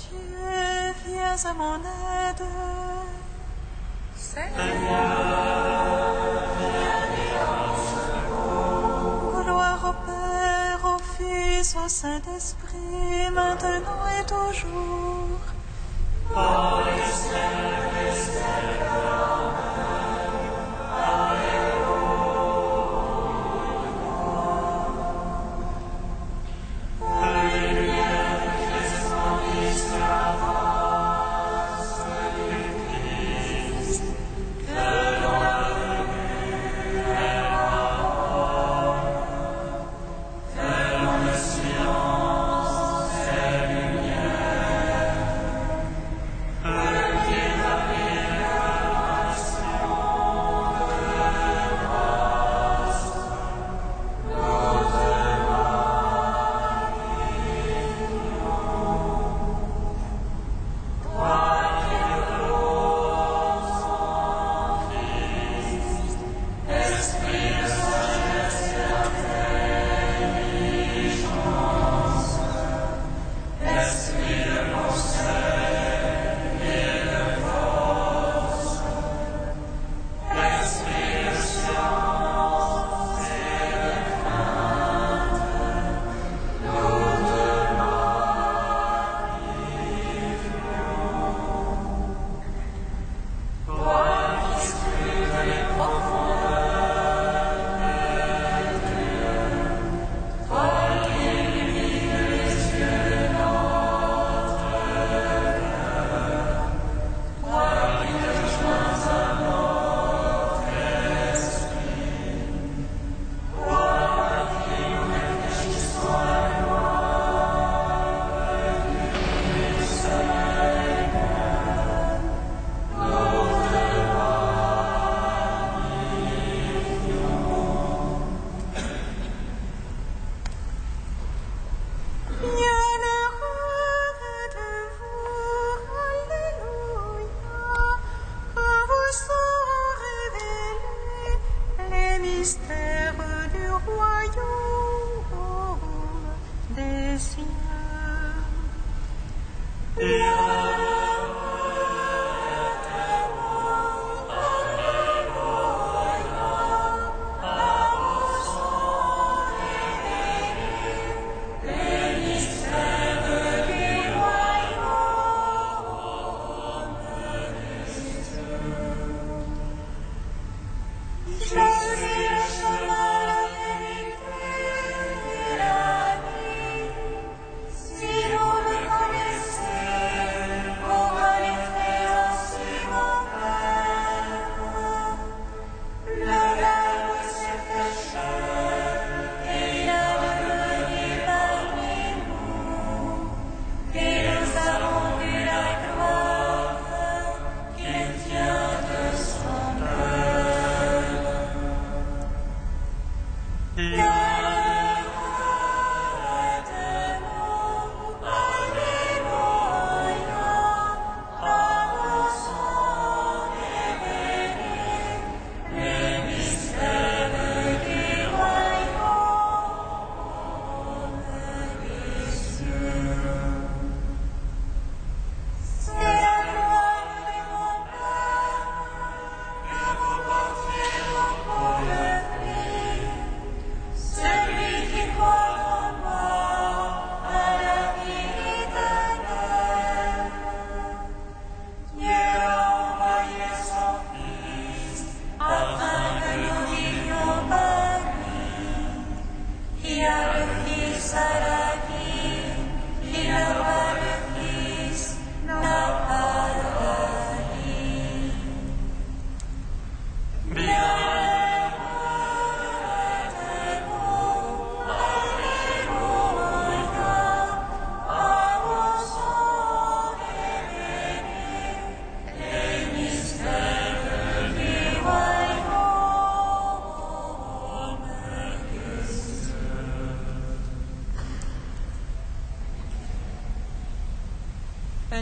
Dieu, viens à mon aide. Gloire au Père, au Fils, au Saint-Esprit, maintenant et toujours.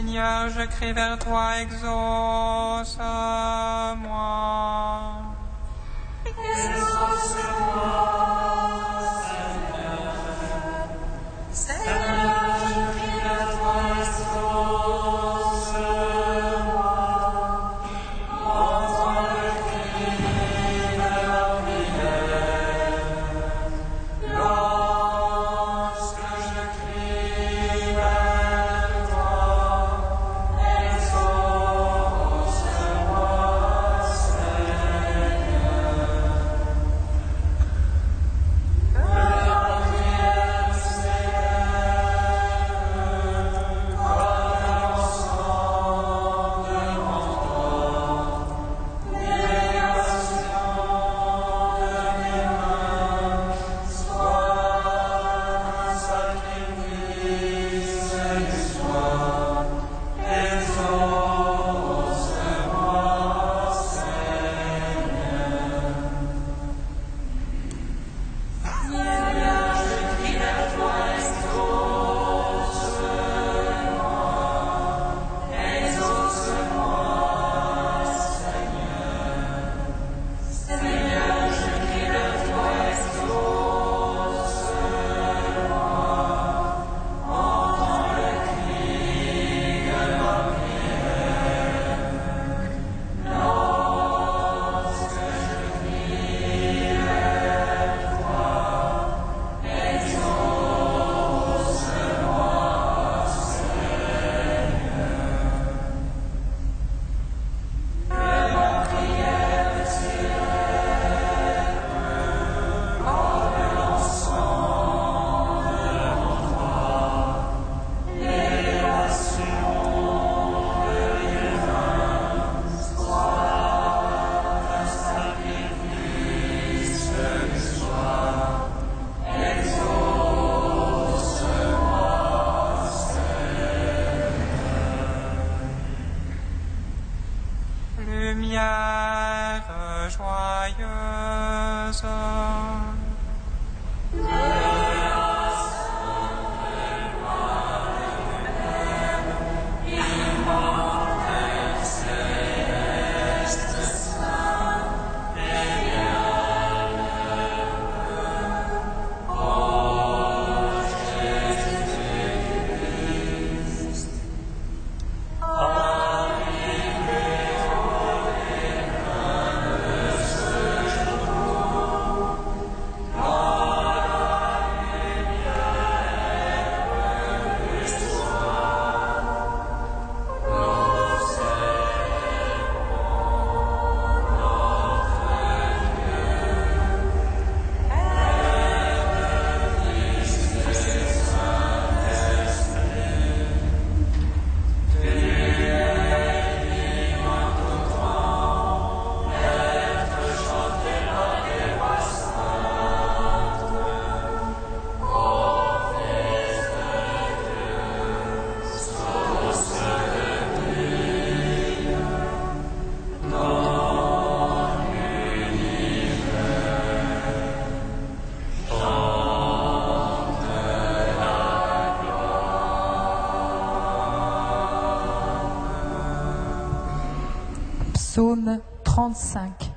Seigneur, je crie vers toi, exauce-moi. Exauce-moi, Seigneur. Seigneur, je crie vers toi, exauce-moi. bienheureuse. Psaume 35.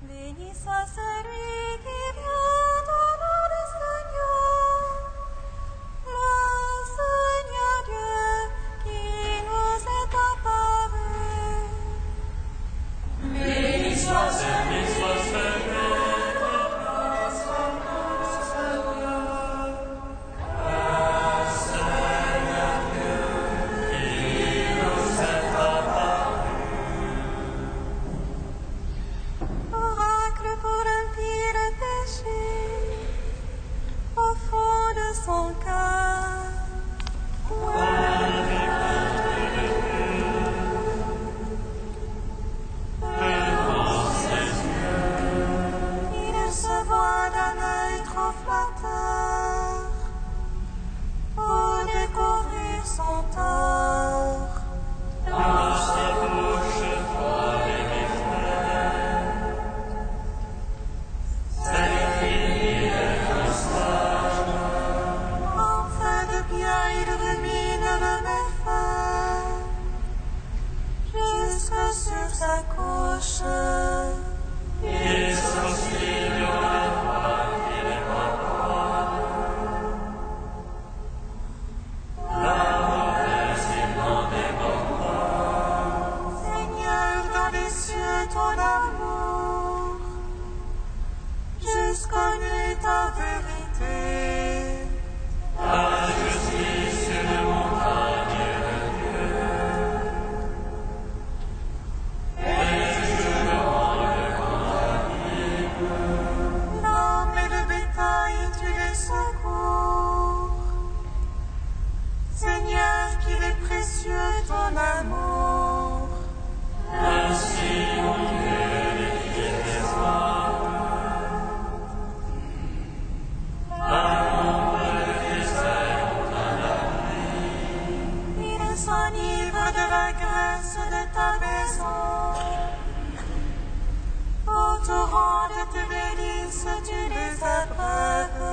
Béni soit celui qui vient au nom du Seigneur. Le Seigneur Dieu qui nous est apparu. Béni soit celui qui vient au nom du Seigneur. Oracle pour l'impie le péché, au fond de son cœur. Il se voit d'un œil trop flatteur pour découvrir son tort. Enfin de bien il rumine le méfait jusque sur sa couche. Seigneur, dans les cieux ton amour, jusqu'aux nuits ta vérité. L'homme et le bétail, tu les secours. Seigneur, qu'il est précieux ton amour. Il s'enivre de la grâce de ta maison. Au torrent de tes délices, tu les abreuves.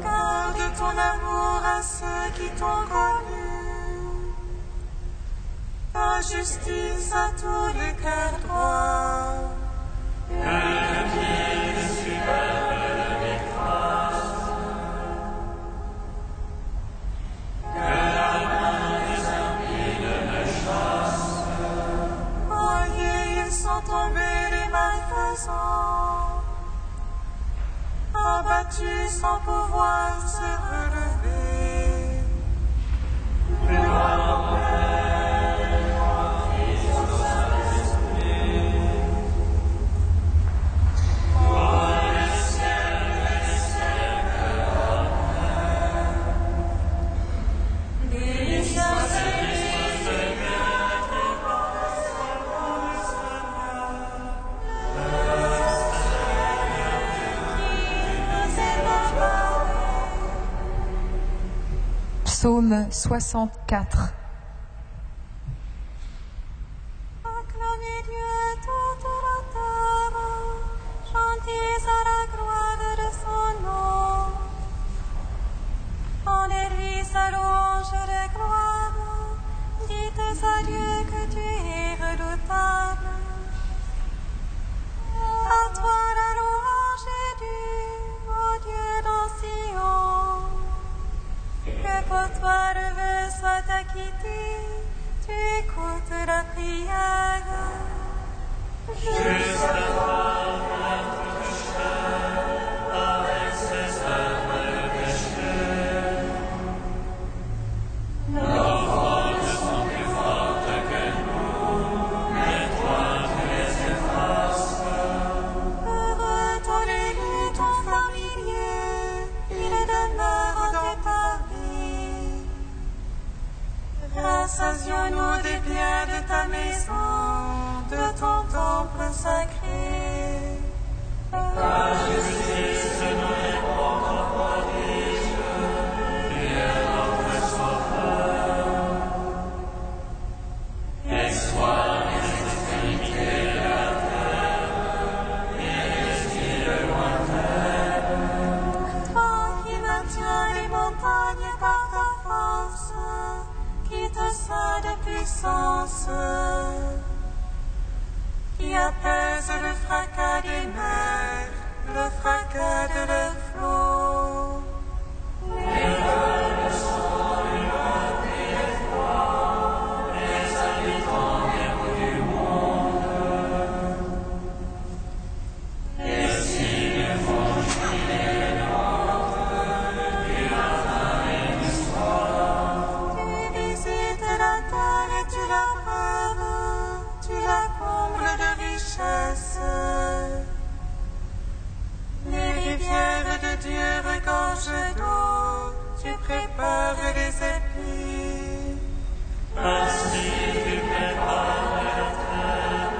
Garde ton amour à ceux qui t'ont connu, ta justice à tous les cœurs droits. Voyez, ils sont tombés les malfaisants, abattus sans pouvoir se relever. Psaume 64. Acclamez Dieu toute la terre, chantez à la gloire de son nom. Rendez-lui sa louange de gloire, dites à Dieu que tu es redoutable. À toi la louange est due, ô Dieu dans Sion. Que pour toi le vœu soit acquitté, tu écoutes la prière. Juste à toi, notre pécheur, avec ses œuvres de péché. Nos fautes sont plus fortes que nous, mais toi tu les effaces. Heureux ton élu, ton familier, il demeure dans ta vie. Rassasions-nous des biens de ta maison, de ton temple sacré. Ta justice nous répond en prodige, tu es notre sauveur. Exsois les extrémités de la terre, et les îles lointaines. Toi qui maintiens les montagnes par ta force, qui te sois de puissance, qui apaise le fracas des mers, le fracas de leurs flots. Tu visites la terre et tu la peuves, tu la combles de richesses. Les rivières de Dieu regorgent d'eau, tu prépares les épis. Ainsi tu prépares la terre,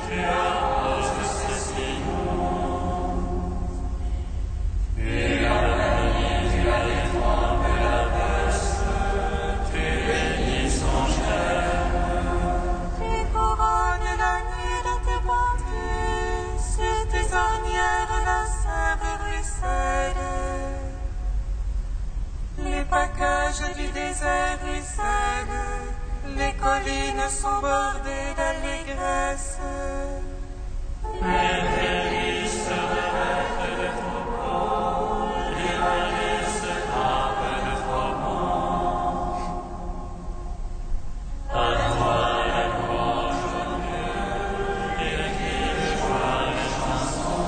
tu arroses ses sillons. Tu organises les formes de la veste, tu bénis son chêne. Tu couronnes la nuit de tes bontés, sur tes ornières la sève ruisselle. Les packages du désert ruissellent, les collines sont bordées d'allégresse. Les délices se revêtent de troupeaux, les vallées se tapent de froment. À toi la louange, ô Dieu, et le cri de joie de chanson.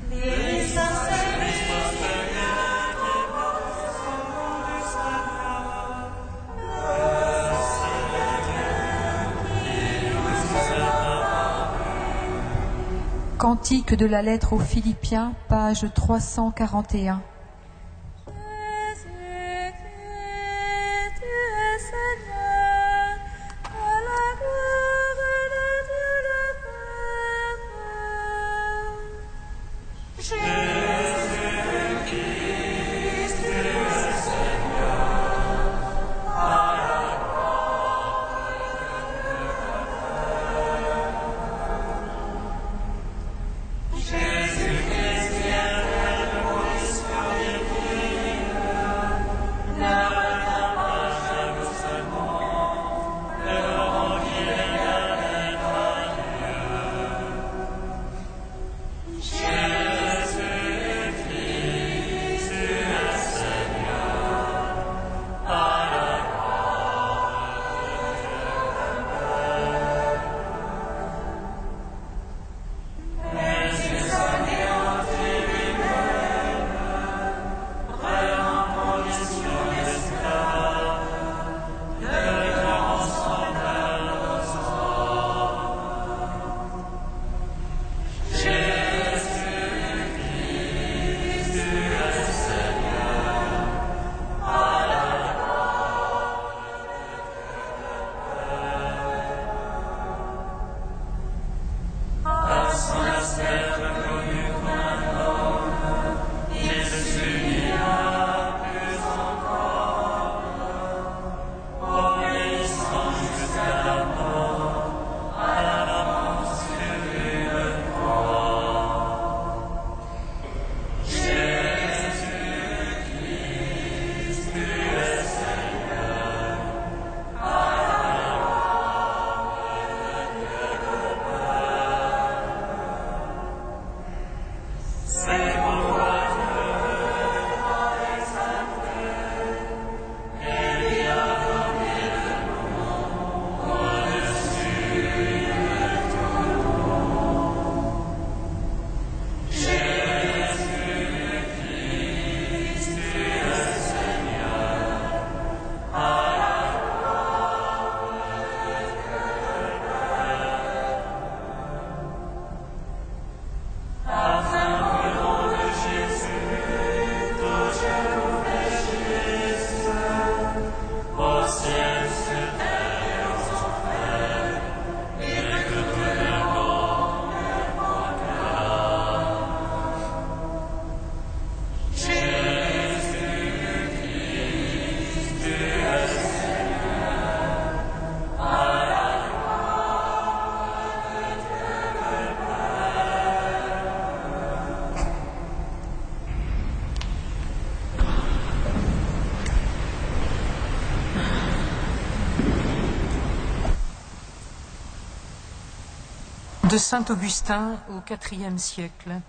Béni soit celui Seigneur qui porte son nom du Seigneur. Cantique de la lettre aux Philippiens, page 341. Jésus-Christ, tu es Seigneur, à la gloire de Dieu le Père. Jésus-Christ, tu es Seigneur, à la gloire de Dieu le Père. Jésus-Christ, qui est le Moïse. De saint Augustin au IVe siècle.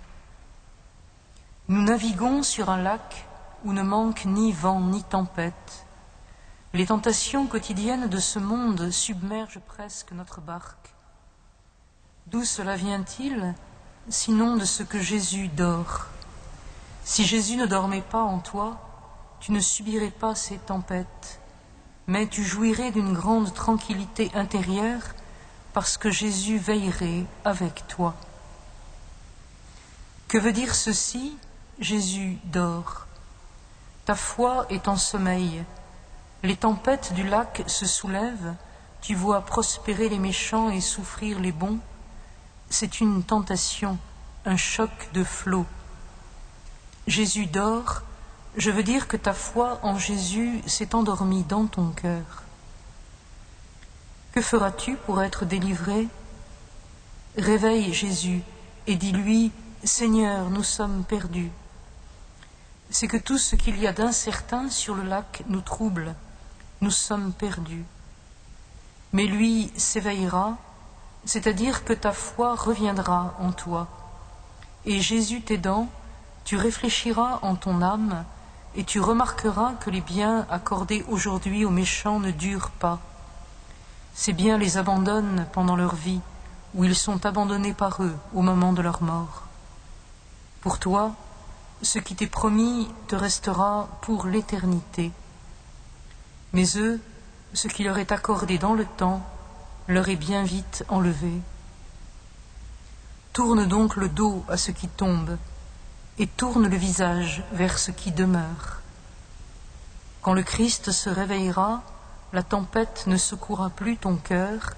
Nous naviguons sur un lac où ne manque ni vent ni tempête. Les tentations quotidiennes de ce monde submergent presque notre barque. D'où cela vient-il, sinon de ce que Jésus dort? Si Jésus ne dormait pas en toi, tu ne subirais pas ces tempêtes, mais tu jouirais d'une grande tranquillité intérieure parce que Jésus veillerait avec toi. Que veut dire ceci? Jésus dort. Ta foi est en sommeil. Les tempêtes du lac se soulèvent, tu vois prospérer les méchants et souffrir les bons. C'est une tentation, un choc de flot. Jésus dort, je veux dire que ta foi en Jésus s'est endormie dans ton cœur. Que feras-tu pour être délivré? Réveille Jésus et dis-lui, Seigneur, nous sommes perdus. C'est que tout ce qu'il y a d'incertain sur le lac nous trouble, nous sommes perdus. Mais lui s'éveillera, c'est-à-dire que ta foi reviendra en toi. Et Jésus t'aidant, tu réfléchiras en ton âme et tu remarqueras que les biens accordés aujourd'hui aux méchants ne durent pas. Ces biens les abandonnent pendant leur vie, ou ils sont abandonnés par eux au moment de leur mort. Pour toi, ce qui t'est promis te restera pour l'éternité. Mais eux, ce qui leur est accordé dans le temps, leur est bien vite enlevé. Tourne donc le dos à ce qui tombe, et tourne le visage vers ce qui demeure. Quand le Christ se réveillera, la tempête ne secouera plus ton cœur,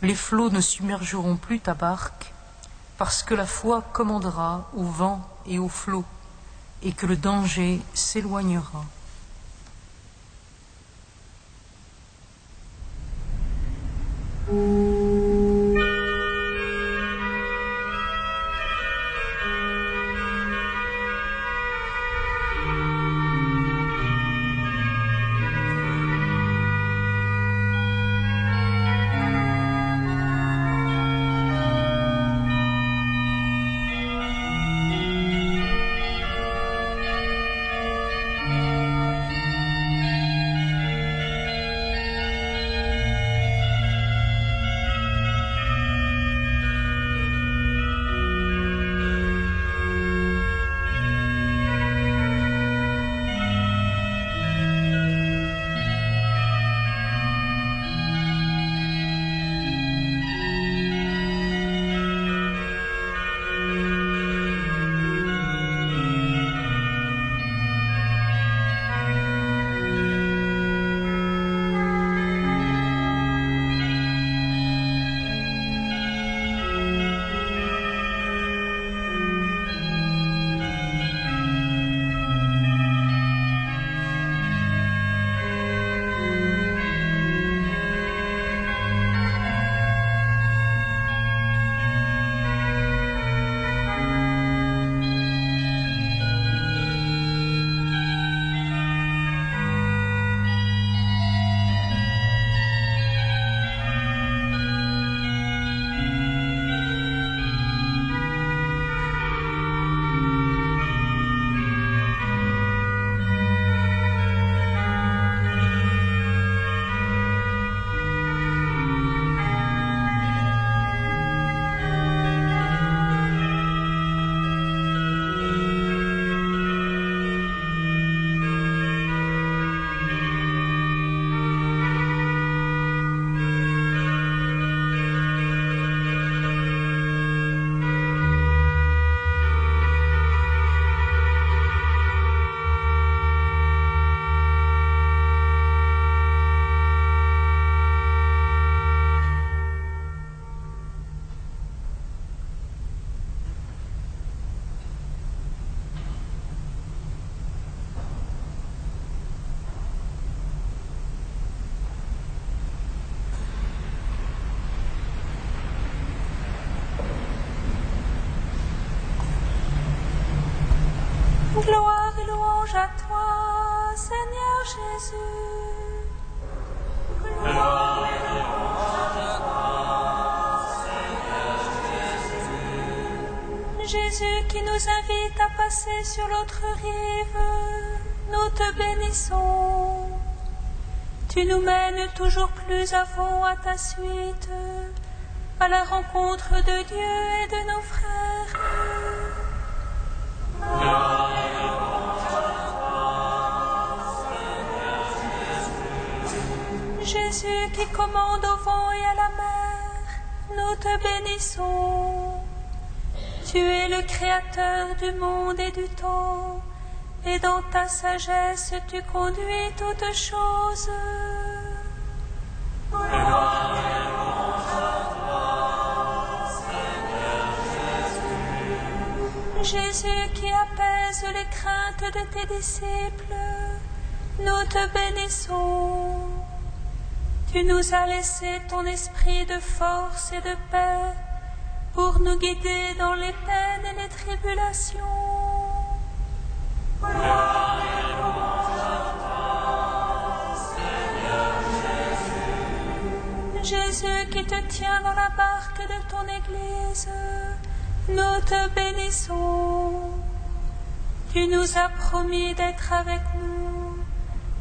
les flots ne submergeront plus ta barque, parce que la foi commandera au vent et aux flots, et que le danger s'éloignera. Gloire et louange à toi, Seigneur Jésus. Gloire et louange à toi, Seigneur Jésus. passer sur l'autre rive, nous te bénissons. Tu nous mènes toujours plus avant à ta suite, à la rencontre de Dieu et de nos frères. Jésus qui commande au vent et à la mer, nous te bénissons. Tu es le créateur du monde et du temps, et dans ta sagesse tu conduis toutes choses. Jésus qui apaise les craintes de tes disciples, nous te bénissons. Tu nous as laissé ton esprit de force et de paix pour nous guider dans les peines et les tribulations. Jésus qui te tient dans la barque de ton Église, nous te bénissons. Tu nous as promis d'être avec nous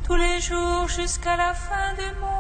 tous les jours jusqu'à la fin du monde.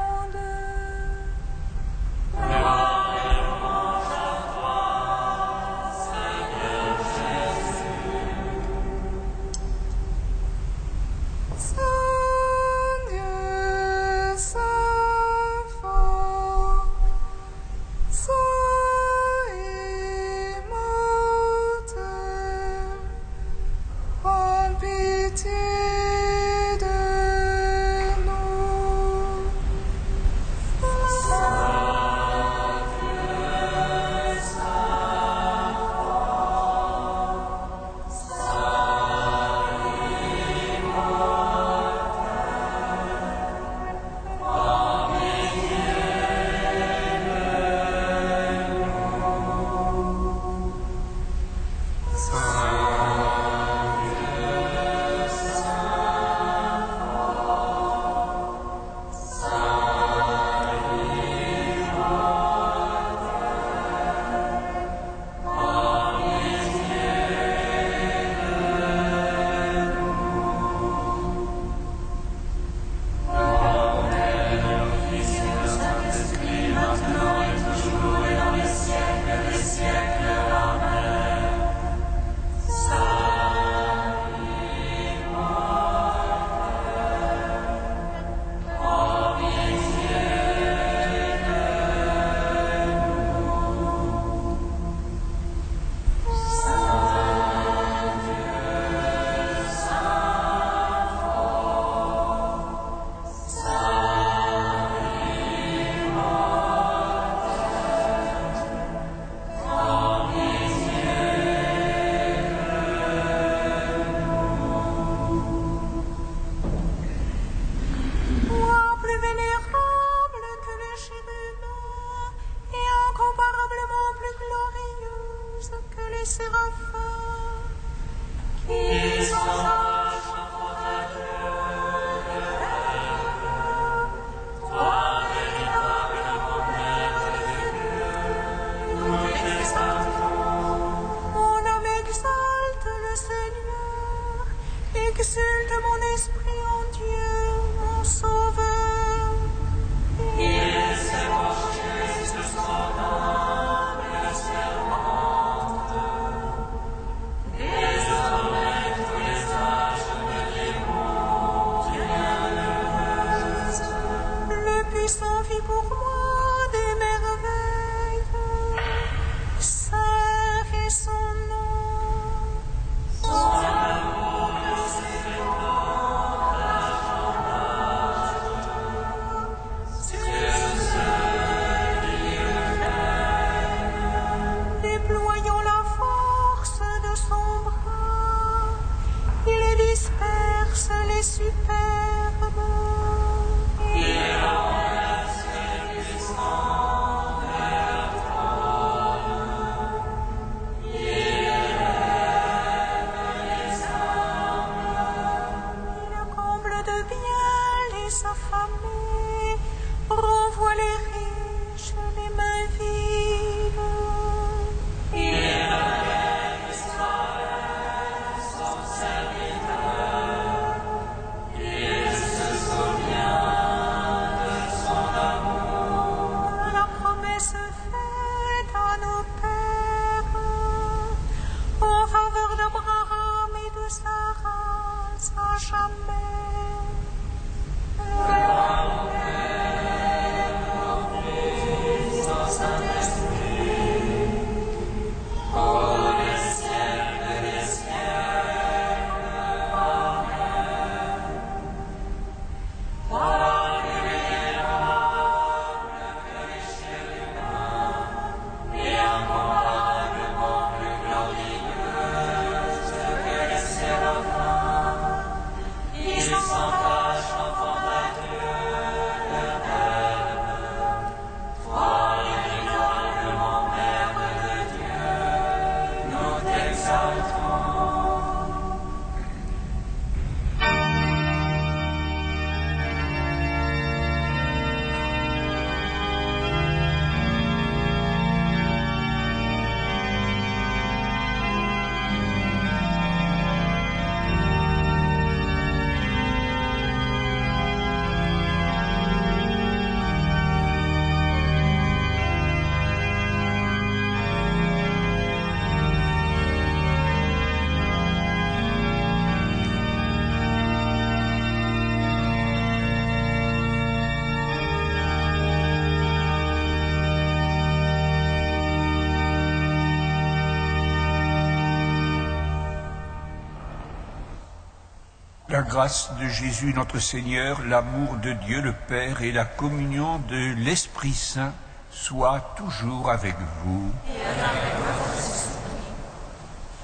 La grâce de Jésus notre Seigneur, l'amour de Dieu le Père et la communion de l'Esprit Saint soient toujours avec vous.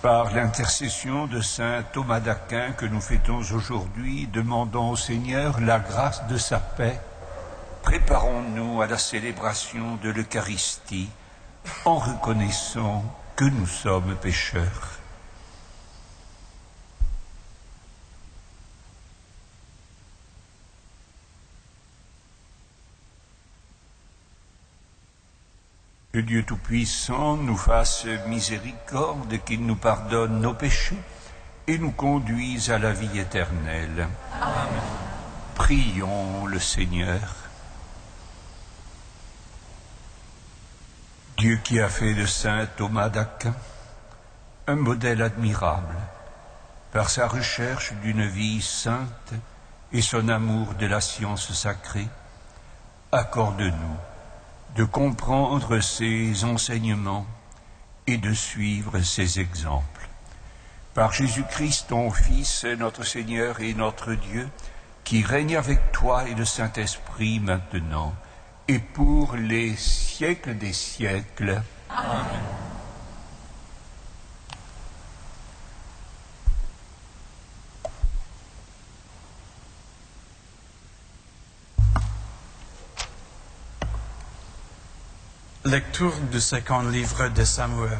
Par l'intercession de saint Thomas d'Aquin que nous fêtons aujourd'hui, demandons au Seigneur la grâce de sa paix. Préparons-nous à la célébration de l'Eucharistie en reconnaissant que nous sommes pécheurs. Que Dieu Tout-Puissant nous fasse miséricorde, qu'il nous pardonne nos péchés et nous conduise à la vie éternelle. Amen. Prions le Seigneur. Dieu qui a fait de saint Thomas d'Aquin un modèle admirable par sa recherche d'une vie sainte et son amour de la science sacrée, accorde-nous de comprendre ses enseignements et de suivre ses exemples. Par Jésus-Christ, ton Fils, notre Seigneur et notre Dieu, qui règne avec toi et le Saint-Esprit maintenant et pour les siècles des siècles. Amen. Lecture du second livre de Samuel.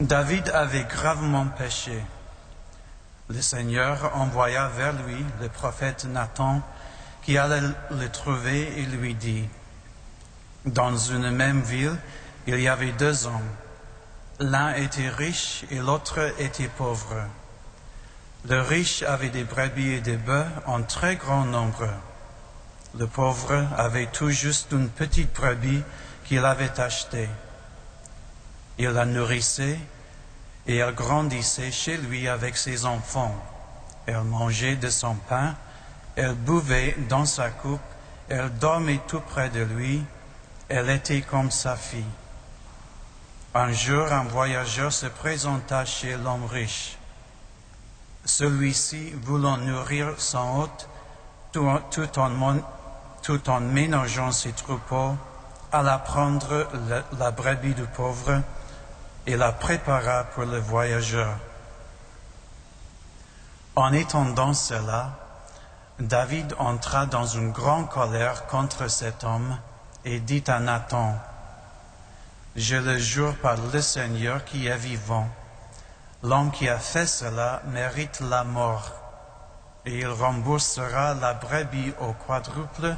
David avait gravement péché. Le Seigneur envoya vers lui le prophète Nathan qui allait le trouver et lui dit, « Dans une même ville, il y avait 2 hommes. L'un était riche et l'autre était pauvre. Le riche avait des brebis et des bœufs en très grand nombre. Le pauvre avait tout juste une petite brebis qu'il avait achetée. Il la nourrissait et elle grandissait chez lui avec ses enfants. Elle mangeait de son pain, elle buvait dans sa coupe, elle dormait tout près de lui, elle était comme sa fille. Un jour, un voyageur se présenta chez l'homme riche. Celui-ci, voulant nourrir son hôte, tout en ménageant ses troupeaux, alla prendre la brebis du pauvre et la prépara pour le voyageur. En entendant cela, David entra dans une grande colère contre cet homme et dit à Nathan, « Je le jure par le Seigneur qui est vivant, l'homme qui a fait cela mérite la mort. Et il remboursera la brebis au quadruple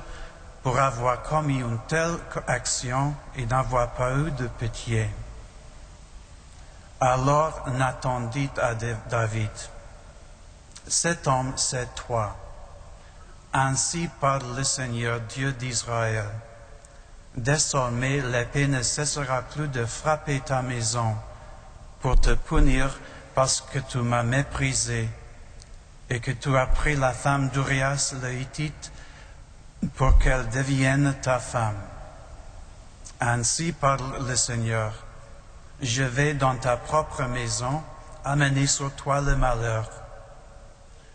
pour avoir commis une telle action et n'avoir pas eu de pitié. » Alors Nathan dit à David, « Cet homme, c'est toi. Ainsi parle le Seigneur Dieu d'Israël. Désormais, l'épée ne cessera plus de frapper ta maison pour te punir parce que tu m'as méprisé et que tu as pris la femme d'Urias le Hittite pour qu'elle devienne ta femme. Ainsi parle le Seigneur, je vais dans ta propre maison amener sur toi le malheur.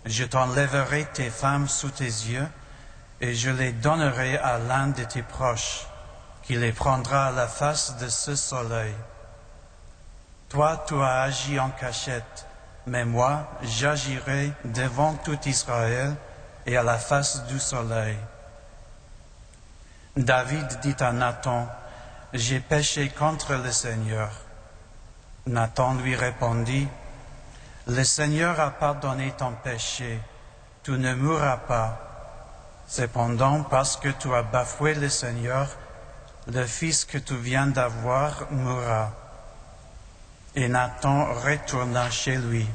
Je t'enlèverai tes femmes sous tes yeux et je les donnerai à l'un de tes proches, qui les prendra à la face de ce soleil. Toi, tu as agi en cachette, mais moi, j'agirai devant tout Israël et à la face du soleil. » David dit à Nathan, « J'ai péché contre le Seigneur. » Nathan lui répondit, « Le Seigneur a pardonné ton péché, tu ne mourras pas. Cependant, parce que tu as bafoué le Seigneur, le fils que tu viens d'avoir mourra. » Et Nathan retourna chez lui.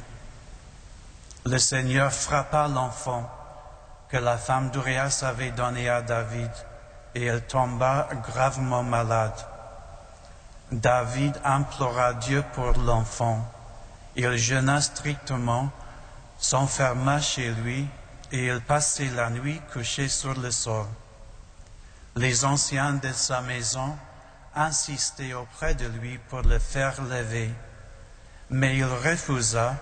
Le Seigneur frappa l'enfant que la femme d'Urias avait donné à David, et elle tomba gravement malade. David implora Dieu pour l'enfant. Il jeûna strictement, s'enferma chez lui, et il passait la nuit couché sur le sol. Les anciens de sa maison insistaient auprès de lui pour le faire lever, mais il refusa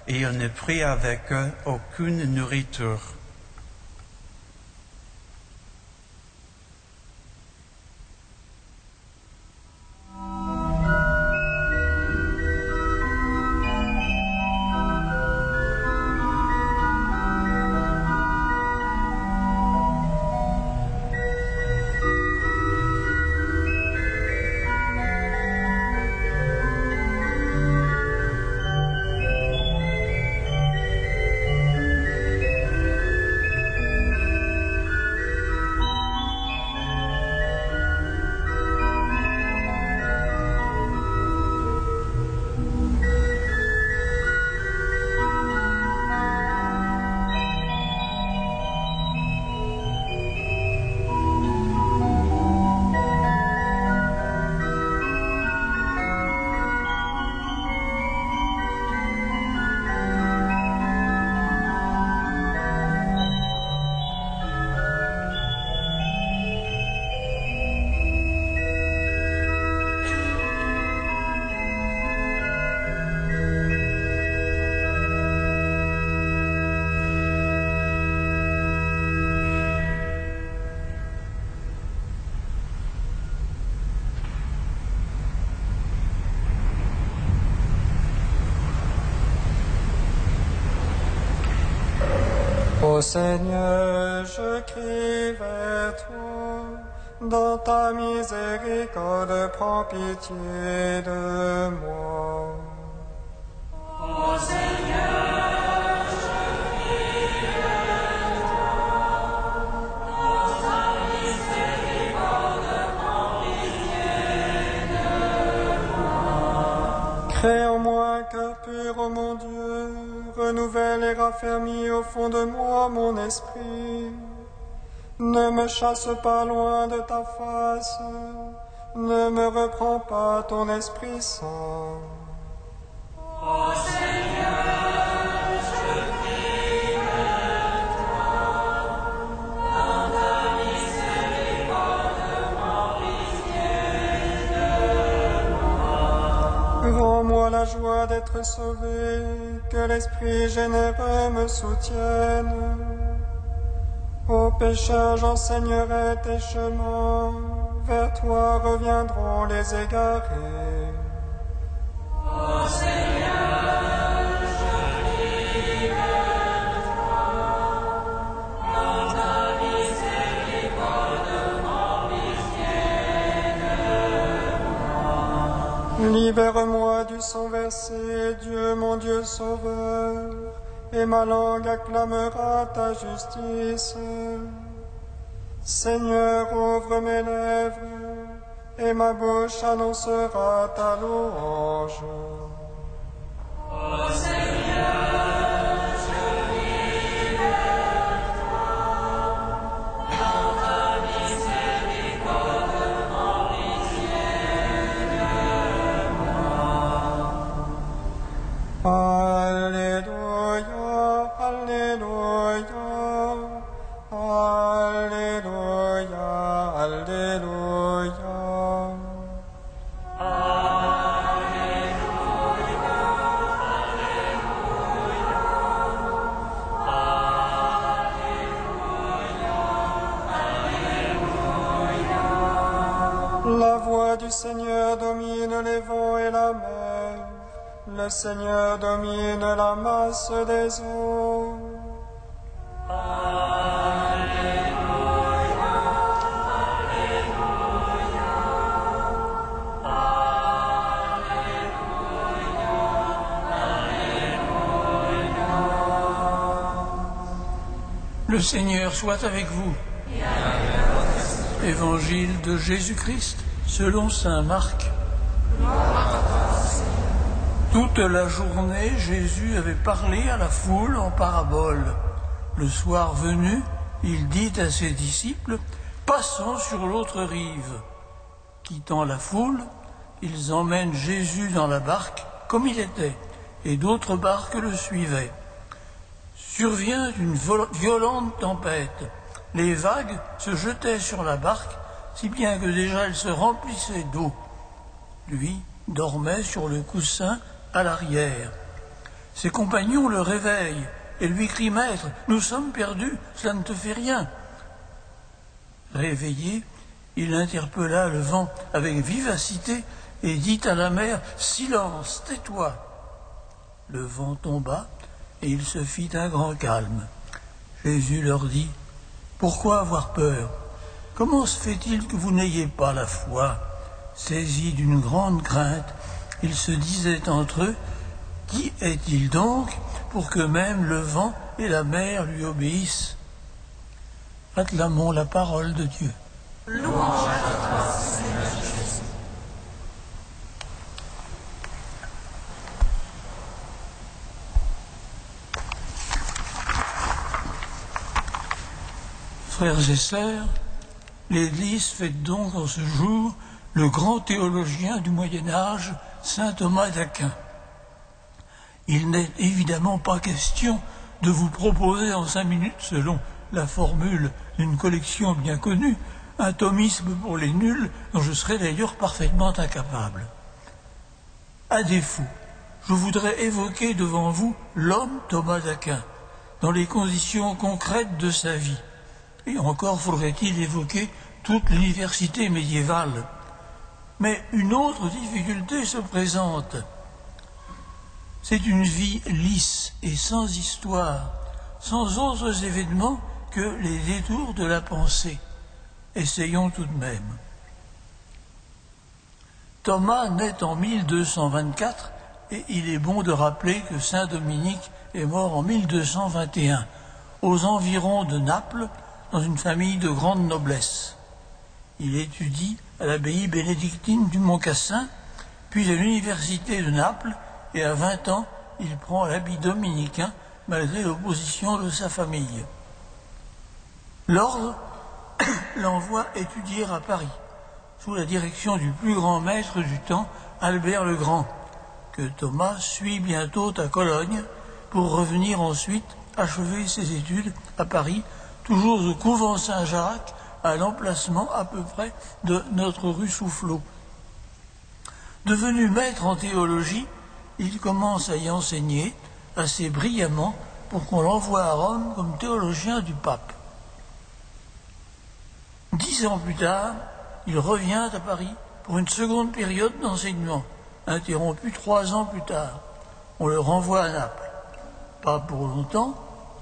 et il ne prit avec eux aucune nourriture. Ô Seigneur, je crie vers toi, dans ta miséricorde, prends pitié de moi. Ô Seigneur, je crie vers toi, dans ta miséricorde, prends pitié de moi. Crée en moi un cœur pur, ô mon Dieu, renouvelle et raffermis au fond de moi mon esprit. Ne me chasse pas loin de ta face, ne me reprends pas ton Esprit Saint. Ô Seigneur, je crie vers toi, dans ta miséricorde, prends pitié de moi. Rends-moi la joie d'être sauvé, que l'Esprit généreux me soutienne. Aux pécheurs j'enseignerai tes chemins, vers toi reviendront les égarés. Ô Seigneur, je crie vers toi, dans ta miséricorde, prends pitié de moi. Libère-moi du sang versé, Dieu mon Dieu sauveur, et ma langue acclamera ta justice. Seigneur, ouvre mes lèvres, et ma bouche annoncera ta louange. Ô Seigneur, je crie vers toi, dans ta miséricorde, prends pitié de moi. Alléluia, Alléluia, Alléluia, Alléluia. La voix du Seigneur domine les vents et la mer. Le Seigneur domine la masse des eaux. Le Seigneur soit avec vous. Évangile de Jésus-Christ selon saint Marc. Toute la journée, Jésus avait parlé à la foule en parabole. Le soir venu, il dit à ses disciples, « Passons sur l'autre rive. » Quittant la foule, ils emmènent Jésus dans la barque comme il était, et d'autres barques le suivaient. Survient une violente tempête. Les vagues se jetaient sur la barque, si bien que déjà elle se remplissait d'eau. Lui dormait sur le coussin à l'arrière. Ses compagnons le réveillent et lui crient « Maître, nous sommes perdus, cela ne te fait rien !» Réveillé, il interpella le vent avec vivacité et dit à la mer « Silence, tais-toi !» Le vent tomba et il se fit un grand calme. Jésus leur dit « Pourquoi avoir peur? Comment se fait-il que vous n'ayez pas la foi ?» Saisis d'une grande crainte, ils se disaient entre eux « Qui est-il donc pour que même le vent et la mer lui obéissent ?» Acclamons la parole de Dieu. Louange à toi, Seigneur Jésus. Frères et sœurs, l'Église fête donc en ce jour le grand théologien du Moyen-Âge, saint Thomas d'Aquin. Il n'est évidemment pas question de vous proposer en 5 minutes, selon la formule d'une collection bien connue, un thomisme pour les nuls dont je serais d'ailleurs parfaitement incapable. À défaut, je voudrais évoquer devant vous l'homme Thomas d'Aquin, dans les conditions concrètes de sa vie. Et encore faudrait-il évoquer toute l'université médiévale. Mais une autre difficulté se présente. C'est une vie lisse et sans histoire, sans autres événements que les détours de la pensée. Essayons tout de même. Thomas naît en 1224 et il est bon de rappeler que saint Dominique est mort en 1221, aux environs de Naples, dans une famille de grande noblesse. Il étudie à l'abbaye bénédictine du Mont-Cassin, puis à l'université de Naples, et à 20 ans, il prend l'habit dominicain malgré l'opposition de sa famille. L'ordre l'envoie étudier à Paris, sous la direction du plus grand maître du temps, Albert le Grand, que Thomas suit bientôt à Cologne, pour revenir ensuite achever ses études à Paris, toujours au couvent Saint-Jacques, à l'emplacement à peu près de notre rue Soufflot. Devenu maître en théologie, il commence à y enseigner assez brillamment pour qu'on l'envoie à Rome comme théologien du pape. 10 ans plus tard, il revient à Paris pour une seconde période d'enseignement, interrompue 3 ans plus tard. On le renvoie à Naples. Pas pour longtemps,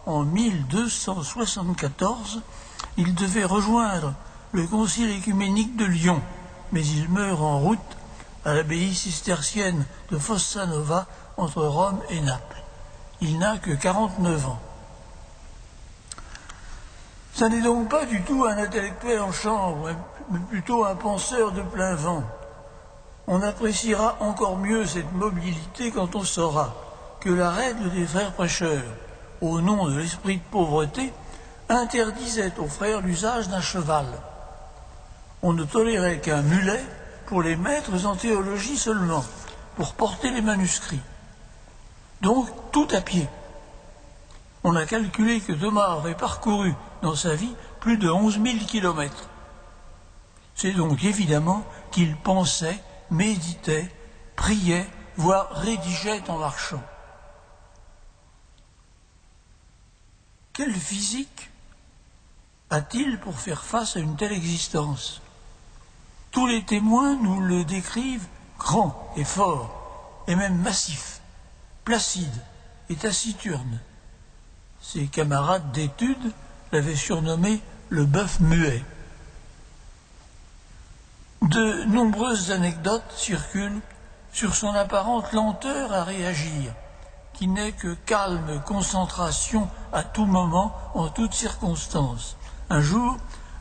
en 1274, il devait rejoindre le concile écuménique de Lyon, mais il meurt en route à l'abbaye cistercienne de Fossanova entre Rome et Naples. Il n'a que 49 ans. Ça n'est donc pas du tout un intellectuel en chambre, mais plutôt un penseur de plein vent. On appréciera encore mieux cette mobilité quand on saura que la règle des frères prêcheurs, au nom de l'esprit de pauvreté, interdisait aux frères l'usage d'un cheval. On ne tolérait qu'un mulet pour les maîtres en théologie seulement, pour porter les manuscrits. Donc tout à pied. On a calculé que Thomas aurait parcouru dans sa vie plus de 11 000 kilomètres. C'est donc évidemment qu'il pensait, méditait, priait, voire rédigeait en marchant. Quelle physique a-t-il pour faire face à une telle existence? Tous les témoins nous le décrivent grand et fort, et même massif, placide et taciturne. Ses camarades d'études l'avaient surnommé le bœuf muet. De nombreuses anecdotes circulent sur son apparente lenteur à réagir, qui n'est que calme concentration à tout moment, en toutes circonstances. Un jour,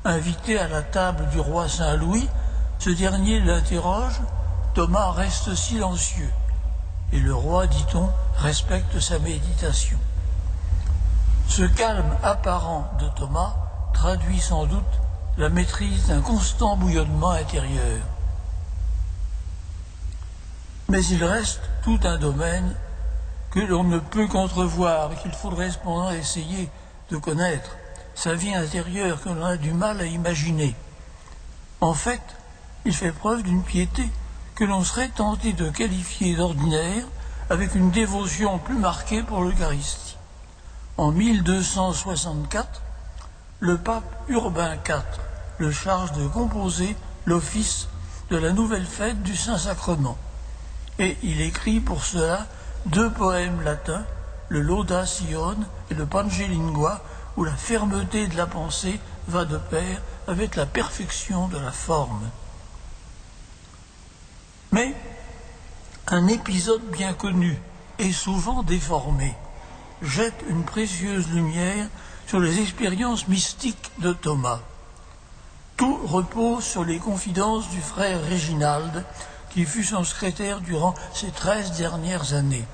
invité à la table du roi Saint-Louis, ce dernier l'interroge, Thomas reste silencieux, et le roi, dit-on, respecte sa méditation. Ce calme apparent de Thomas traduit sans doute la maîtrise d'un constant bouillonnement intérieur. Mais il reste tout un domaine que l'on ne peut qu'entrevoir et qu'il faudrait cependant essayer de connaître, sa vie intérieure que l'on a du mal à imaginer. En fait, il fait preuve d'une piété que l'on serait tenté de qualifier d'ordinaire avec une dévotion plus marquée pour l'Eucharistie. En 1264, le pape Urbain IV le charge de composer l'office de la nouvelle fête du Saint-Sacrement. Et il écrit pour cela 2 poèmes latins, le Laudación et le Pangelingua, où la fermeté de la pensée va de pair avec la perfection de la forme. Mais un épisode bien connu et souvent déformé jette une précieuse lumière sur les expériences mystiques de Thomas. Tout repose sur les confidences du frère Réginald, qui fut son secrétaire durant ces 13 dernières années.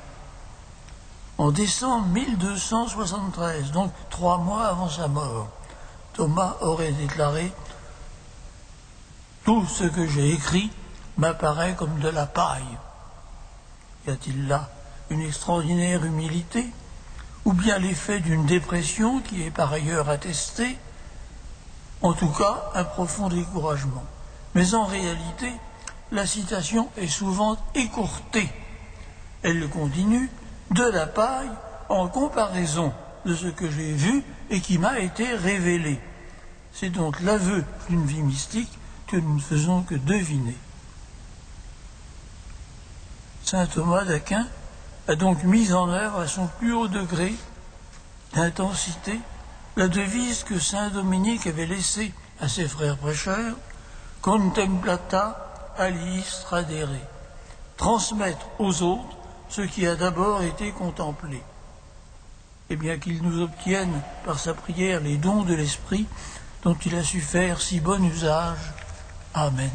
En décembre 1273, donc 3 mois avant sa mort, Thomas aurait déclaré « Tout ce que j'ai écrit m'apparaît comme de la paille ». Y a-t-il là une extraordinaire humilité, ou bien l'effet d'une dépression qui est par ailleurs attestée? En tout cas, un profond découragement. Mais en réalité, la citation est souvent écourtée. Elle continue « de la paille en comparaison de ce que j'ai vu et qui m'a été révélé ». C'est donc l'aveu d'une vie mystique que nous ne faisons que deviner. Saint Thomas d'Aquin a donc mis en œuvre à son plus haut degré d'intensité la devise que saint Dominique avait laissée à ses frères prêcheurs, « Contemplata aliis tradere », transmettre aux autres ce qui a d'abord été contemplé. Et bien qu'il nous obtienne par sa prière les dons de l'Esprit dont il a su faire si bon usage. Amen.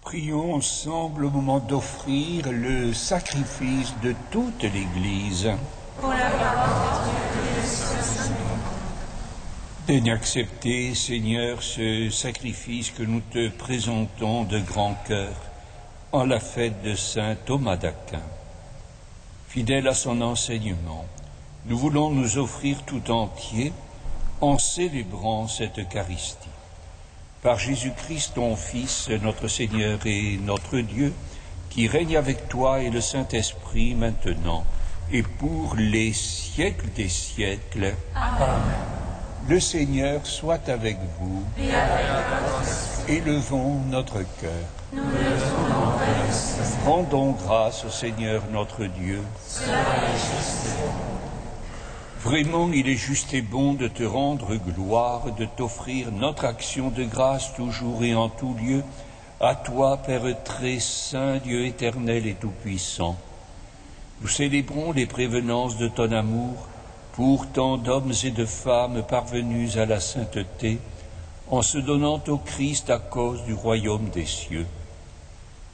Prions ensemble au moment d'offrir le sacrifice de toute l'Église. Pour la gloire de Dieu. Daigne accepter, Seigneur, ce sacrifice que nous te présentons de grand cœur en la fête de saint Thomas d'Aquin. Fidèle à son enseignement, nous voulons nous offrir tout entier en célébrant cette Eucharistie. Par Jésus-Christ, ton Fils, notre Seigneur et notre Dieu, qui règne avec toi et le Saint-Esprit maintenant et pour les siècles des siècles. Amen. Le Seigneur soit avec vous. Et avec votre esprit. Élevons notre cœur. Nous le trouvons vers le Seigneur. Rendons grâce au Seigneur notre Dieu. Cela est juste. Vraiment, il est juste et bon de te rendre gloire, de t'offrir notre action de grâce toujours et en tout lieu, à toi, Père très saint, Dieu éternel et tout-puissant. Nous célébrons les prévenances de ton amour pour tant d'hommes et de femmes parvenus à la sainteté, en se donnant au Christ à cause du royaume des cieux.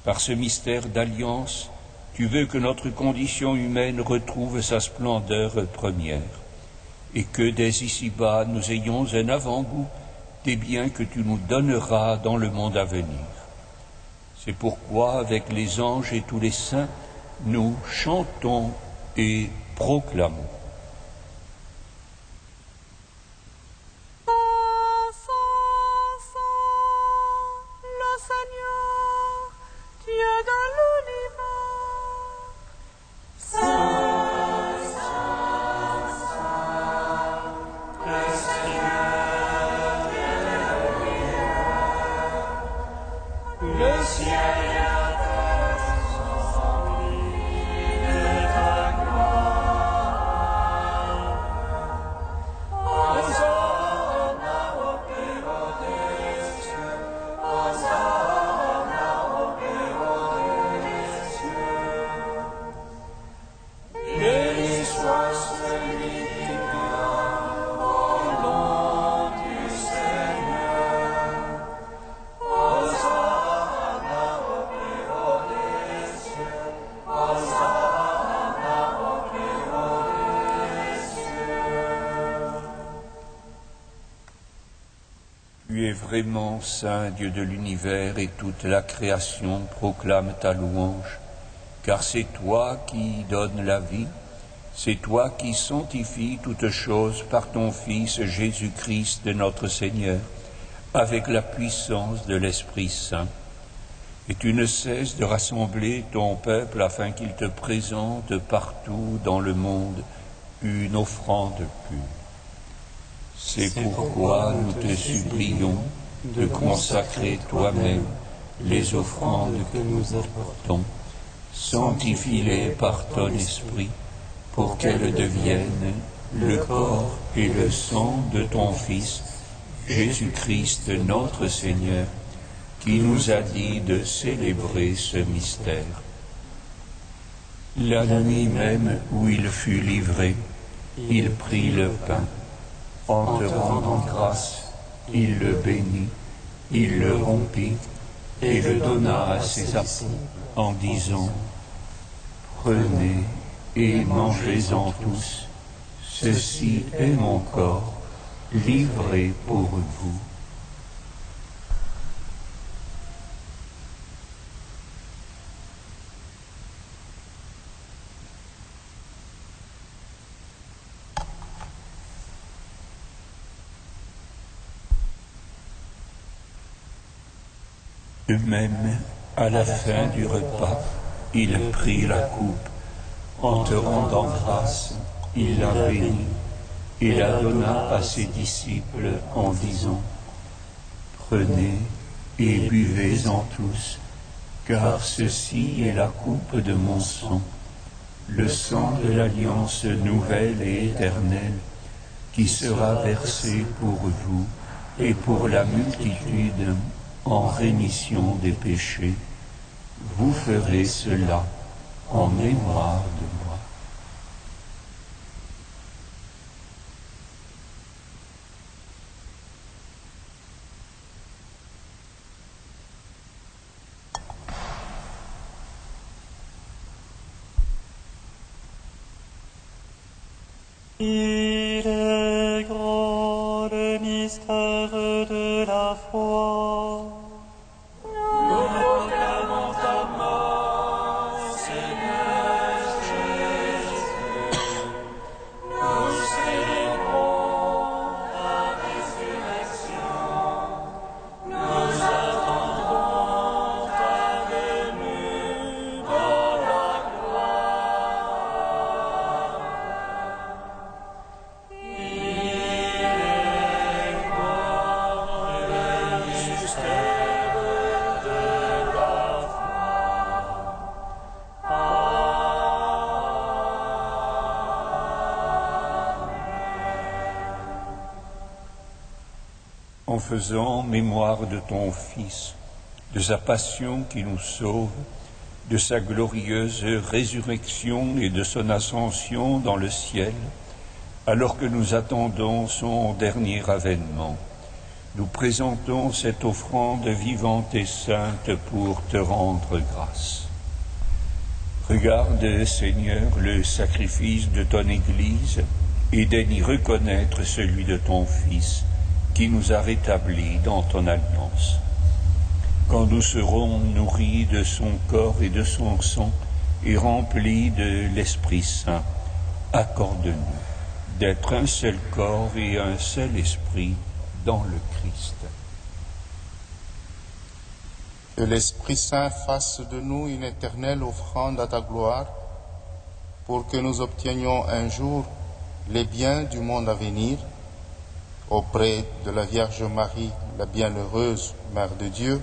Par ce mystère d'alliance, tu veux que notre condition humaine retrouve sa splendeur première, et que dès ici-bas nous ayons un avant-goût des biens que tu nous donneras dans le monde à venir. C'est pourquoi, avec les anges et tous les saints, nous chantons et proclamons. Tu es vraiment saint, Dieu de l'univers, et toute la création proclame ta louange, car c'est toi qui donnes la vie, c'est toi qui sanctifies toutes choses par ton Fils Jésus-Christ notre Seigneur, avec la puissance de l'Esprit Saint. Et tu ne cesses de rassembler ton peuple afin qu'il te présente partout dans le monde une offrande pure. C'est pourquoi nous te supplions de consacrer toi-même les offrandes que nous apportons. Sanctifie-les par ton esprit, pour qu'elles deviennent le corps et le sang de ton Fils, Jésus-Christ notre Seigneur, qui nous a dit de célébrer ce mystère. La nuit même où il fut livré, il prit le pain. En te rendant grâce, il le bénit, il le rompit et le donna à ses apôtres en disant « Prenez et mangez-en tous, ceci est mon corps, livré pour vous. » De même, à la fin du repas, il prit la coupe. En te rendant grâce, il la bénit et la donna à ses disciples en disant « Prenez et buvez-en tous, car ceci est la coupe de mon sang, le sang de l'alliance nouvelle et éternelle, qui sera versé pour vous et pour la multitude en rémission des péchés. Vous ferez cela en mémoire de moi. » Il est grand le mystère de la foi. Nous proclamons ta mort, Seigneur Jésus. Nous célébrons ta résurrection. Nous attendons ta venue dans la gloire. Il est grand le mystère de la foi. En faisant mémoire de ton Fils, de sa passion qui nous sauve, de sa glorieuse résurrection et de son ascension dans le ciel, alors que nous attendons son dernier avènement, nous présentons cette offrande vivante et sainte pour te rendre grâce. Regarde, Seigneur, le sacrifice de ton Église et daigne y reconnaître celui de ton Fils, qui nous a rétablis dans ton alliance. Quand nous serons nourris de son corps et de son sang et remplis de l'Esprit Saint, accorde-nous d'être un seul corps et un seul esprit dans le Christ. Que l'Esprit Saint fasse de nous une éternelle offrande à ta gloire, pour que nous obtenions un jour les biens du monde à venir, auprès de la Vierge Marie, la bienheureuse Mère de Dieu,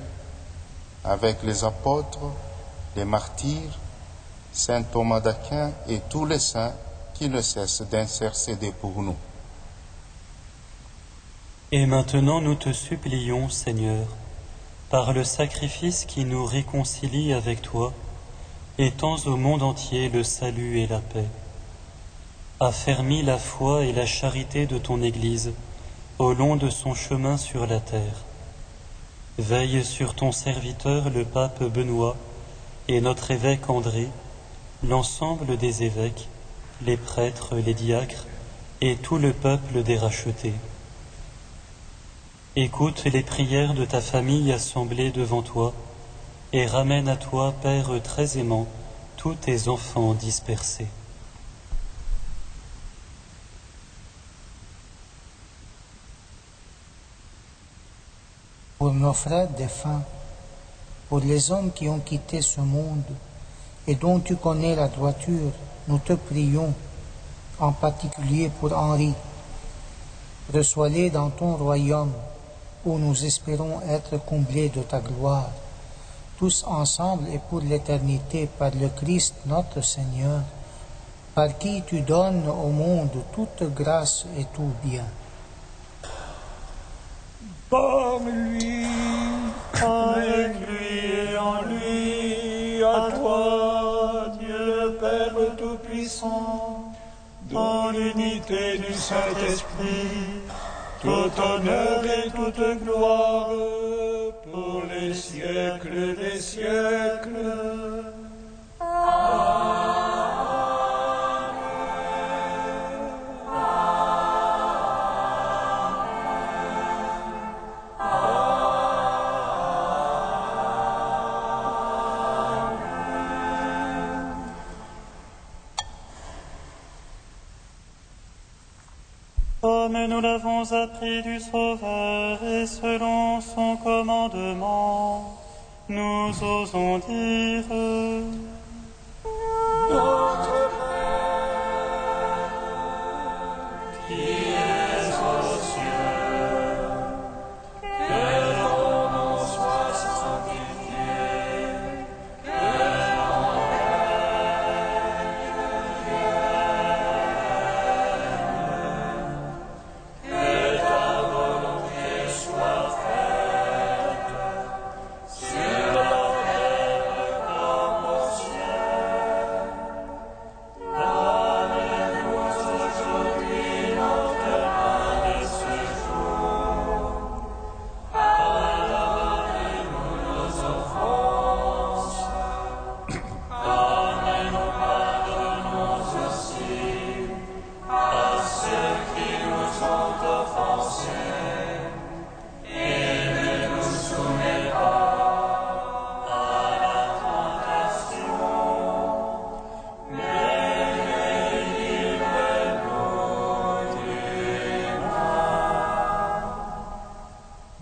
avec les apôtres, les martyrs, saint Thomas d'Aquin et tous les saints qui ne cessent d'intercéder pour nous. Et maintenant nous te supplions, Seigneur, par le sacrifice qui nous réconcilie avec toi, étends au monde entier le salut et la paix. Affermis la foi et la charité de ton Église au long de son chemin sur la terre. Veille sur ton serviteur le pape Benoît et notre évêque André, l'ensemble des évêques, les prêtres, les diacres et tout le peuple des rachetés. Écoute les prières de ta famille assemblée devant toi et ramène à toi, Père très aimant, tous tes enfants dispersés. Pour nos frères défunts, pour les hommes qui ont quitté ce monde et dont tu connais la droiture, nous te prions, en particulier pour Henri. Reçois-les dans ton royaume, où nous espérons être comblés de ta gloire, tous ensemble et pour l'éternité, par le Christ notre Seigneur, par qui tu donnes au monde toute grâce et tout bien. Par lui, Avec lui et en lui, à toi, Dieu Père Tout-Puissant, dans l'unité du Saint-Esprit, tout honneur et toute gloire pour les siècles des siècles. Comme nous l'avons appris du Sauveur et selon son commandement, nous osons dire: Notre Père, qui es aux cieux, que ton nom soit sanctifié, que ton règne vienne, que ta volonté soit faite sur la terre comme au ciel.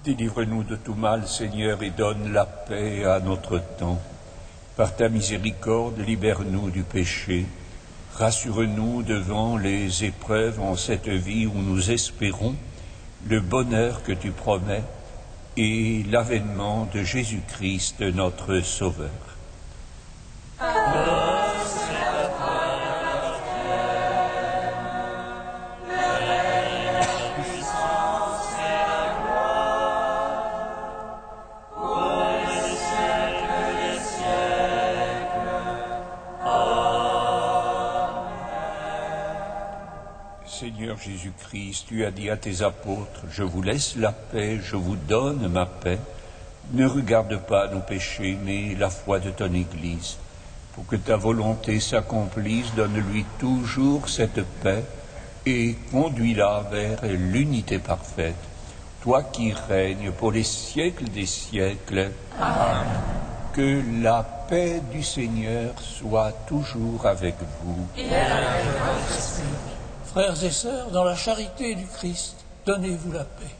Délivre-nous de tout mal, Seigneur, et donne la paix à notre temps. Par ta miséricorde, libère-nous du péché. Rassure-nous devant les épreuves en cette vie où nous espérons le bonheur que tu promets et l'avènement de Jésus-Christ, notre Sauveur. Seigneur Jésus-Christ, tu as dit à tes apôtres, « Je vous laisse la paix, je vous donne ma paix. Ne regarde pas nos péchés, mais la foi de ton Église. Pour que ta volonté s'accomplisse, donne-lui toujours cette paix et conduis-la vers l'unité parfaite. Toi qui règnes pour les siècles des siècles. Amen. Que la paix du Seigneur soit toujours avec vous. Et avec votre esprit. Frères et sœurs, dans la charité du Christ, donnez-vous la paix.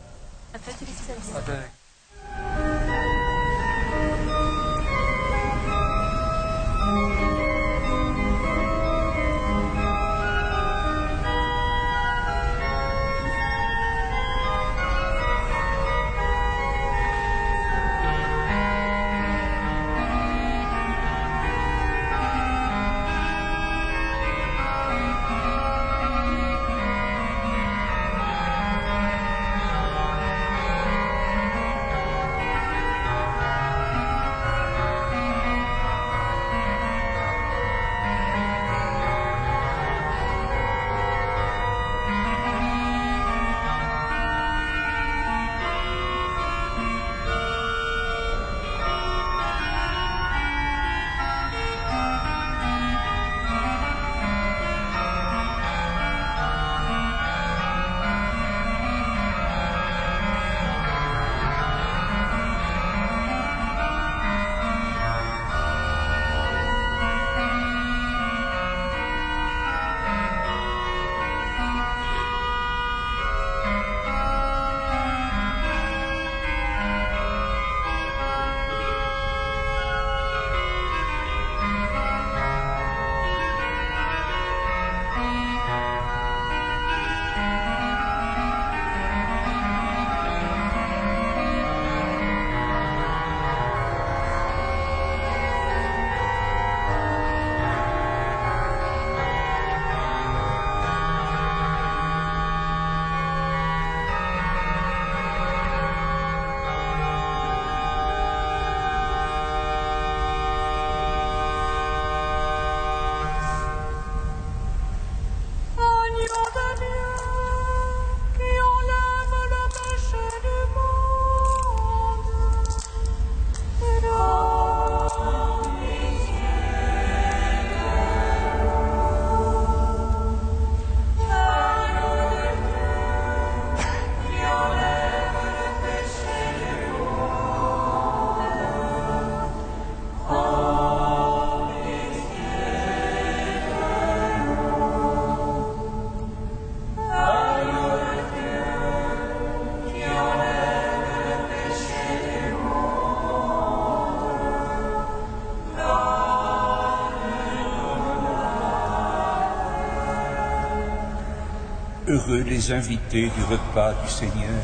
Heureux les invités du repas du Seigneur.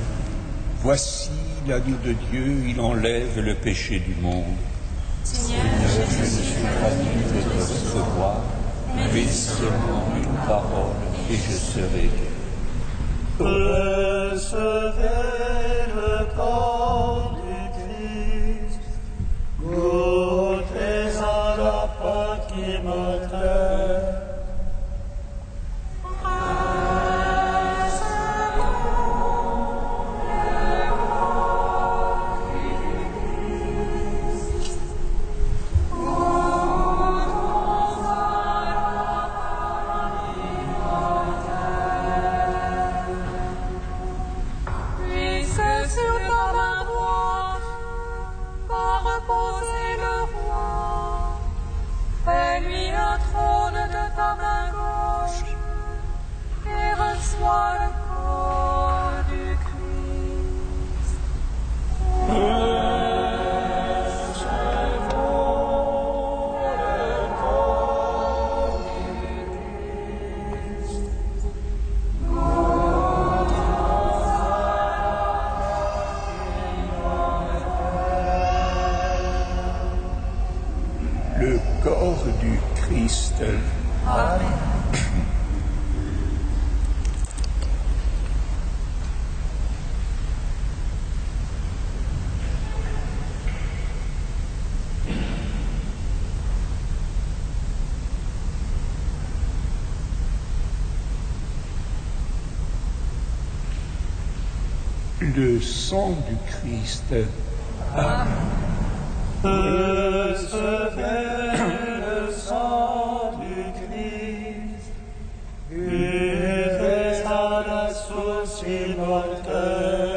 Voici l'agneau de Dieu, il enlève le péché du monde. Seigneur, je ne suis pas digne de te recevoir, mais seulement une parole et je serai guéri. Recevez le corps du Christ, goûtez à la pâte qui m'entraîne. Puisse sur ta main droite le corps du Christ. Amen. Le sang du Christ. Amen. Recevez le sang du Christ, buvez à la source immortelle.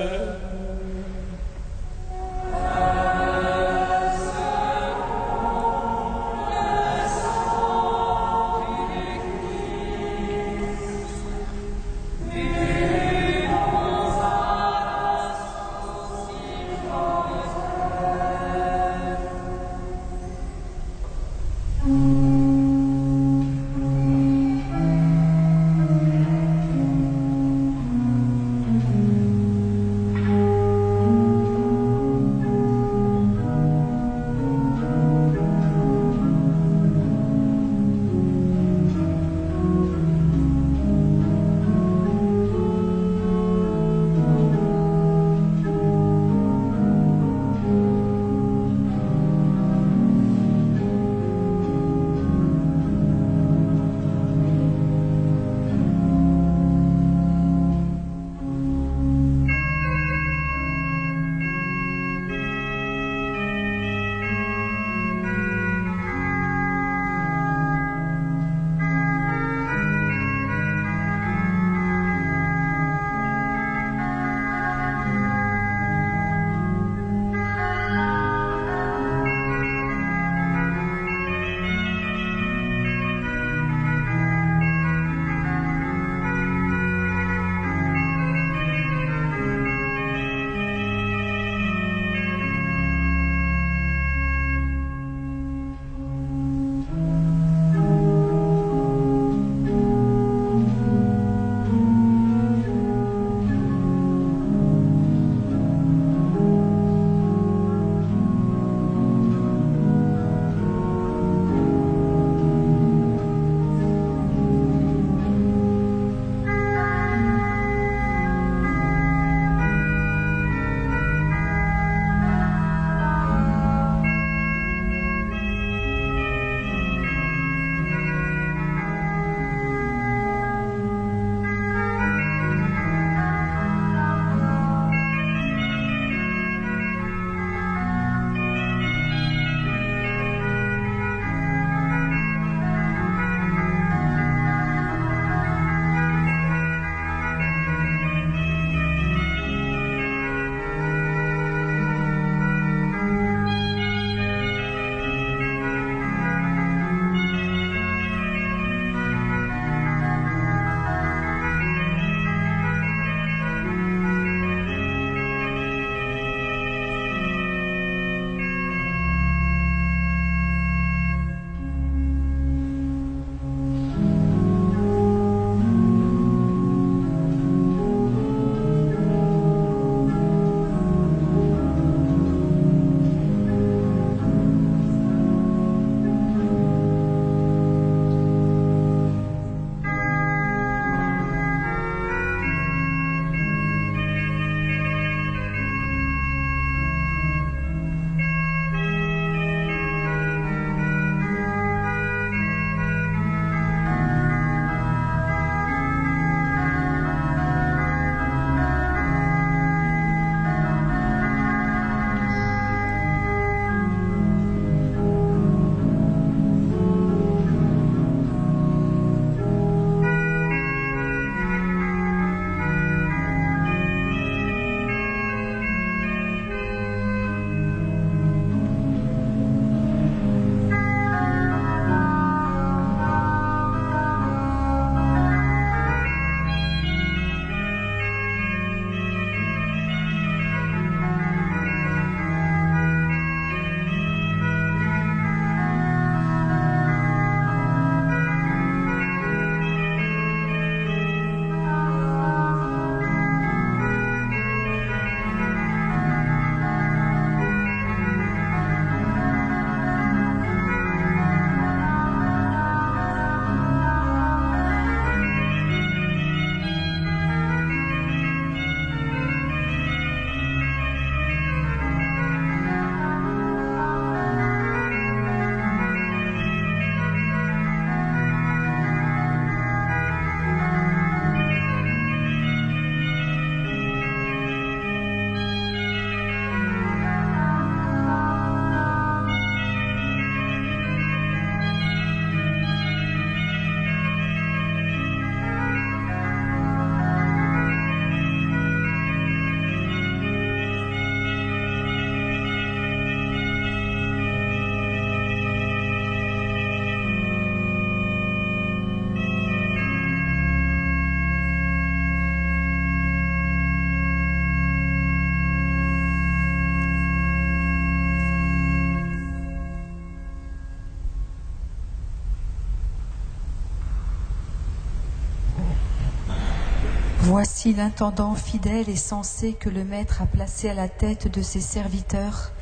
Voici l'intendant fidèle et sensé que le Maître a placé à la tête de ses serviteurs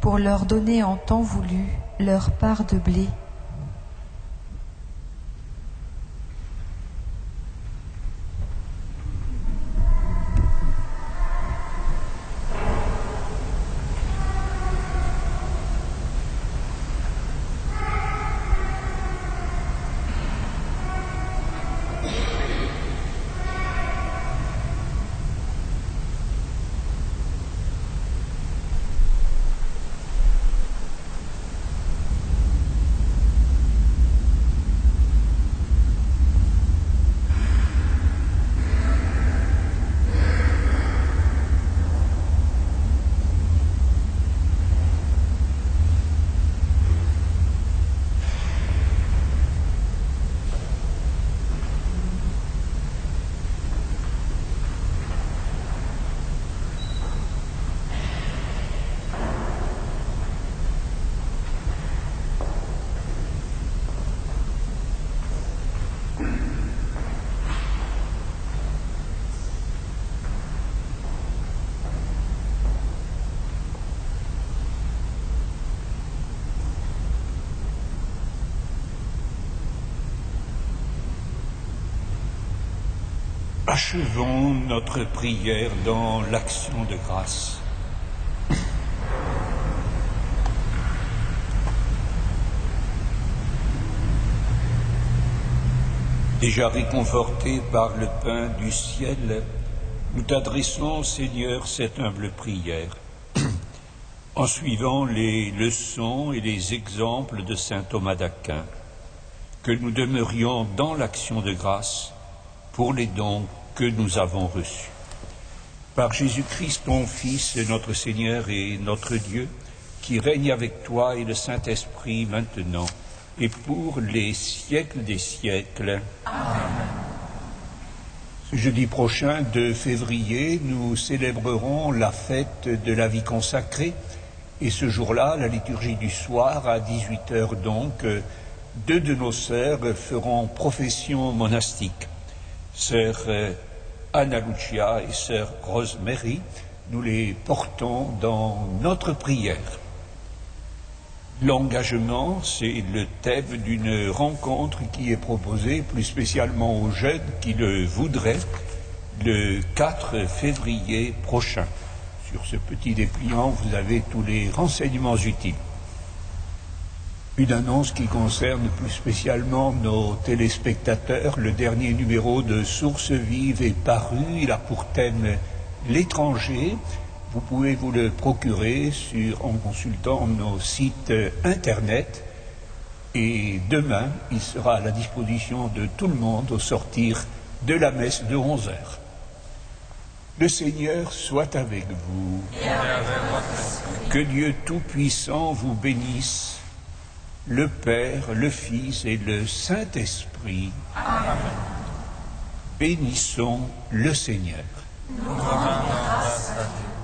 pour leur donner en temps voulu leur part de blé. Achevons notre prière dans l'action de grâce. Déjà réconfortés par le pain du ciel, nous t'adressons, Seigneur, cette humble prière, en suivant les leçons et les exemples de saint Thomas d'Aquin, que nous demeurions dans l'action de grâce pour les dons que nous avons reçus. Par Jésus-Christ, ton Fils, notre Seigneur et notre Dieu, qui règne avec toi et le Saint-Esprit maintenant et pour les siècles des siècles. Amen. Ce jeudi prochain, 2 février, nous célébrerons la fête de la vie consacrée et ce jour-là, la liturgie du soir, à 18h donc, 2 de nos sœurs feront profession monastique. Sœur Anna Lucia et sœur Rosemary, nous les portons dans notre prière. L'engagement, c'est le thème d'une rencontre qui est proposée plus spécialement aux jeunes qui le voudraient le 4 février prochain. Sur ce petit dépliant, vous avez tous les renseignements utiles. Une annonce qui concerne plus spécialement nos téléspectateurs. Le dernier numéro de Sources Vives est paru. Il a pour thème l'étranger. Vous pouvez vous le procurer en consultant nos sites internet. Et demain, il sera à la disposition de tout le monde au sortir de la messe de 11h. Le Seigneur soit avec vous. Que Dieu Tout-Puissant vous bénisse, le Père, le Fils et le Saint-Esprit. Amen. Bénissons le Seigneur. Nous rendons grâce à Dieu.